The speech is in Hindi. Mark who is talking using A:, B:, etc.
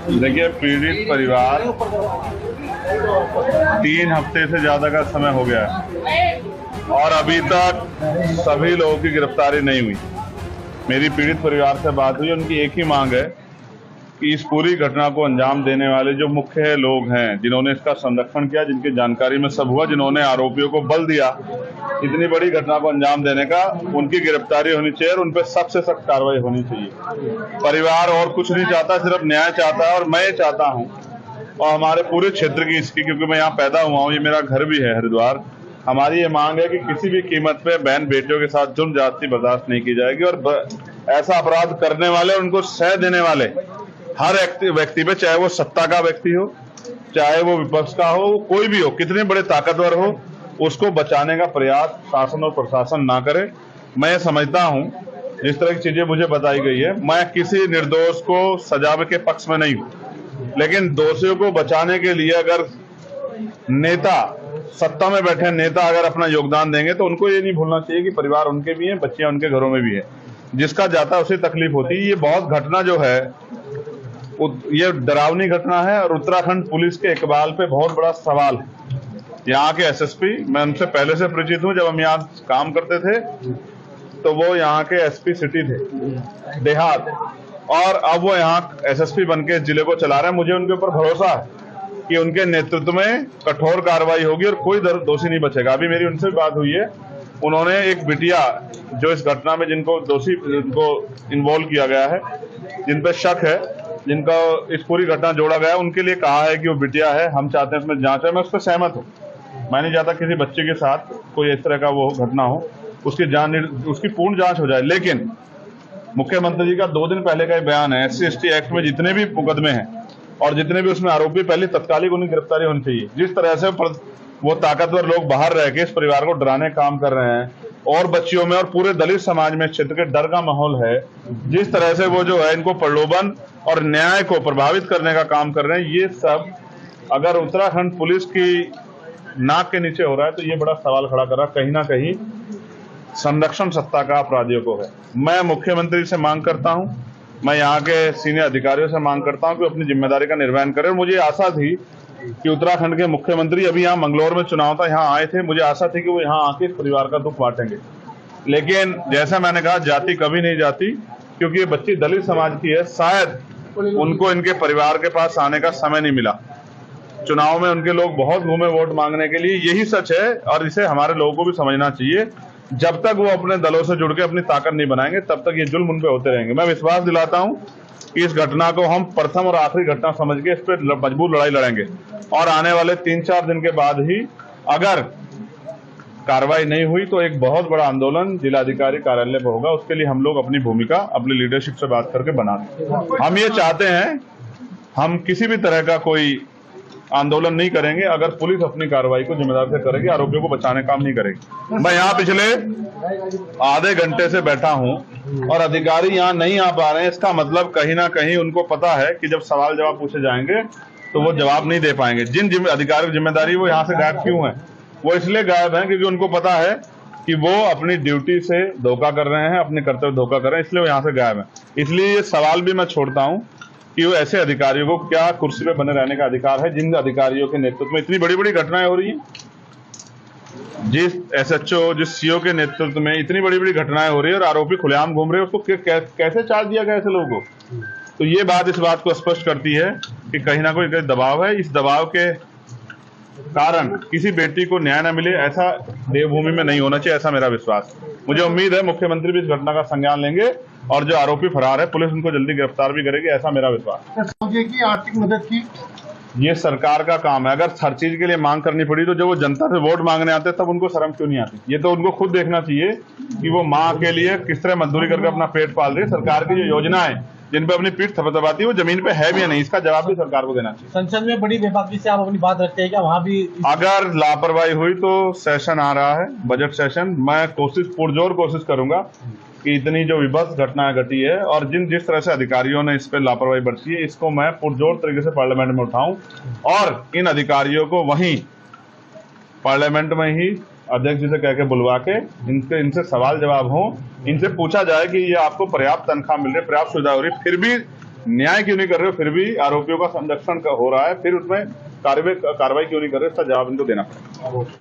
A: देखिए, पीड़ित परिवार 3 हफ्ते से ज्यादा का समय हो गया है और अभी तक सभी लोगों की गिरफ्तारी नहीं हुई। मेरी पीड़ित परिवार से बात हुई, उनकी एक ही मांग है कि इस पूरी घटना को अंजाम देने वाले जो मुख्य लोग हैं, जिन्होंने इसका संरक्षण किया, जिनकी जानकारी में सब हुआ, जिन्होंने आरोपियों को बल दिया इतनी बड़ी घटना को अंजाम देने का, उनकी गिरफ्तारी होनी चाहिए और उन पर सख्त से सख्त कार्रवाई होनी चाहिए। परिवार और कुछ नहीं चाहता, सिर्फ न्याय चाहता है और मैं चाहता हूं और हमारे पूरे क्षेत्र की इसकी, क्योंकि मैं यहाँ पैदा हुआ हूँ, ये मेरा घर भी है हरिद्वार। हमारी ये मांग है कि किसी भी कीमत पे बहन बेटियों के साथ जुर्म ज्यादती बर्दाश्त नहीं की जाएगी और ऐसा अपराध करने वाले, उनको सह देने वाले हर व्यक्ति पे, चाहे वो सत्ता का व्यक्ति हो, चाहे वो विपक्ष का हो, कोई भी हो, कितने बड़े ताकतवर हो, उसको बचाने का प्रयास शासन और प्रशासन ना करे। मैं समझता हूं जिस तरह की चीजें मुझे बताई गई है, मैं किसी निर्दोष को सजा के पक्ष में नहीं हूं, लेकिन दोषियों को बचाने के लिए अगर नेता, सत्ता में बैठे नेता अगर अपना योगदान देंगे तो उनको ये नहीं भूलना चाहिए कि परिवार उनके भी हैं, बच्चियां उनके घरों में भी है, जिसका जाता है उसे तकलीफ होती है। ये बहुत घटना जो है ये डरावनी घटना है और उत्तराखंड पुलिस के इकबाल पे बहुत बड़ा सवाल है। यहाँ के एसएसपी, मैं उनसे पहले से परिचित हूँ, जब हम यहाँ काम करते थे तो वो यहाँ के एसपी सिटी थे देहात, और अब वो यहाँ एसएसपी बन के जिले को चला रहे हैं। मुझे उनके ऊपर भरोसा है कि उनके नेतृत्व में कठोर कार्रवाई होगी और कोई दोषी नहीं बचेगा। अभी मेरी उनसे बात हुई है, उन्होंने एक बिटिया जो इस घटना में जिनको इन्वॉल्व किया गया है, जिन पर शक है, जिनका इस पूरी घटना जोड़ा गया है, उनके लिए कहा है कि वो बिटिया है, हम चाहते हैं इसमें जांच है। मैं उस पर सहमत हूँ। मैं नहीं चाहता किसी बच्चे के साथ कोई इस तरह का वो घटना हो, उसकी पूर्ण जांच हो जाए। लेकिन मुख्यमंत्री जी का 2 दिन पहले का बयान है, SC/ST एक्ट में जितने भी मुकदमे हैं और जितने भी उसमें आरोपी, पहले तत्कालिक उन्हें गिरफ्तारी होनी चाहिए। जिस तरह से वो ताकतवर लोग बाहर रह के इस परिवार को डराने काम कर रहे हैं और बच्चियों में और पूरे दलित समाज में क्षेत्र के डर का माहौल है, जिस तरह से वो जो है इनको प्रलोभन और न्याय को प्रभावित करने का काम कर रहे हैं, ये सब अगर उत्तराखंड पुलिस की नाक के नीचे हो रहा है तो ये बड़ा सवाल खड़ा कर रहा है। कहीं ना कहीं संरक्षण सत्ता का अपराधियों को है। मैं मुख्यमंत्री से मांग करता हूं, मैं यहाँ के सीनियर अधिकारियों से मांग करता हूं कि अपनी जिम्मेदारी का निर्वहन करें। और मुझे आशा थी कि उत्तराखंड के मुख्यमंत्री, अभी यहाँ मंगलौर में चुनाव था, यहाँ आए थे, मुझे आशा थी कि वो यहाँ आके इस परिवार का दुख बांटेंगे। लेकिन जैसा मैंने कहा, जाति कभी नहीं जाती, क्योंकि ये बच्ची दलित समाज की है। शायद उनको इनके परिवार के पास आने का समय नहीं मिला। चुनाव में उनके लोग बहुत घूमे वोट मांगने के लिए, यही सच है और इसे हमारे लोगों को भी समझना चाहिए। जब तक वो अपने दलों से जुड़ के अपनी ताकत नहीं बनाएंगे, तब तक ये जुल्म उन पे होते रहेंगे। मैं विश्वास दिलाता हूं कि इस घटना को हम प्रथम और आखिरी घटना समझ के इस पर मजबूत लड़ाई लड़ेंगे और आने वाले 3-4 दिन के बाद ही अगर कार्रवाई नहीं हुई तो एक बहुत बड़ा आंदोलन जिलाधिकारी कार्यालय पर होगा। उसके लिए हम लोग अपनी भूमिका अपनी लीडरशिप से बात करके बना दें। हम ये चाहते हैं, हम किसी भी तरह का कोई आंदोलन नहीं करेंगे अगर पुलिस अपनी कार्रवाई को जिम्मेदार से करेगी, आरोपियों को बचाने काम नहीं करेगी। मैं यहाँ पिछले आधे घंटे से बैठा हूँ और अधिकारी यहाँ नहीं आ पा रहे हैं। इसका मतलब कहीं ना कहीं उनको पता है कि जब सवाल जवाब पूछे जाएंगे तो वो जवाब नहीं दे पाएंगे। जिन अधिकारियों की जिम्मेदारी, वो यहाँ से गायब क्यों है? वो इसलिए गायब है क्योंकि उनको पता है कि वो अपनी ड्यूटी से धोखा कर रहे हैं, अपने कर्तव्य धोखा कर रहे हैं, इसलिए वो यहाँ से गायब है। इसलिए ये सवाल भी मैं छोड़ता हूँ कि वो ऐसे अधिकारियों को क्या कुर्सी पे बने रहने का अधिकार है, जिन अधिकारियों के नेतृत्व में इतनी बड़ी बड़ी घटनाएं हो रही हैं, जिस SHO, जिस CO के नेतृत्व में इतनी बड़ी बड़ी घटनाएं हो रही है और आरोपी खुलेआम घूम रहे हैं, उसको कैसे चार्ज दिया गया ऐसे लोगों को? तो ये बात इस बात को स्पष्ट करती है कि कहीं ना कोई दबाव है। इस दबाव के कारण किसी बेटी को न्याय न मिले, ऐसा देवभूमि में नहीं होना चाहिए, ऐसा मेरा विश्वास। मुझे उम्मीद है मुख्यमंत्री भी इस घटना का संज्ञान लेंगे और जो आरोपी फरार है, पुलिस उनको जल्दी गिरफ्तार भी करेगी, ऐसा मेरा विश्वास।
B: की आर्थिक मदद की
A: ये सरकार का काम है। अगर हर चीज के लिए मांग करनी पड़ी तो जब वो जनता से वोट मांगने आते तब उनको शर्म क्यों नहीं आती? ये तो उनको खुद देखना चाहिए कि वो माँ के लिए किस तरह मजदूरी करके अपना पेट पाल रही है। सरकार की जो योजनाएं जिन पे अपनी पीठ थपथपाती है, वो जमीन पे है भी या नहीं, इसका जवाब भी सरकार को देना चाहिए।
C: संसद में बड़ी बेबाकी से आप अपनी बात रखते हैं क्या? वहाँ भी
A: अगर लापरवाही हुई तो सेशन आ रहा है, बजट सेशन, मैं पुरजोर कोशिश करूंगा कि इतनी जो विभत्स घटनाएं घटी है और जिस तरह से अधिकारियों ने इस पर लापरवाही बरती है, इसको मैं पुरजोर तरीके से पार्लियामेंट में उठाऊं और इन अधिकारियों को वहीं पार्लियामेंट में ही अध्यक्ष जी से कह के बुलवा के इनसे सवाल जवाब हो, इनसे पूछा जाए कि ये आपको पर्याप्त तनख्वाह मिल रही है, पर्याप्त सुविधा हो रही है, फिर भी न्याय क्यों नहीं कर रहे हो? फिर भी आरोपियों का संरक्षण हो रहा है, फिर उसमें कार्रवाई क्यों नहीं कर रहे? इसका जवाब इनको देना पड़ेगा।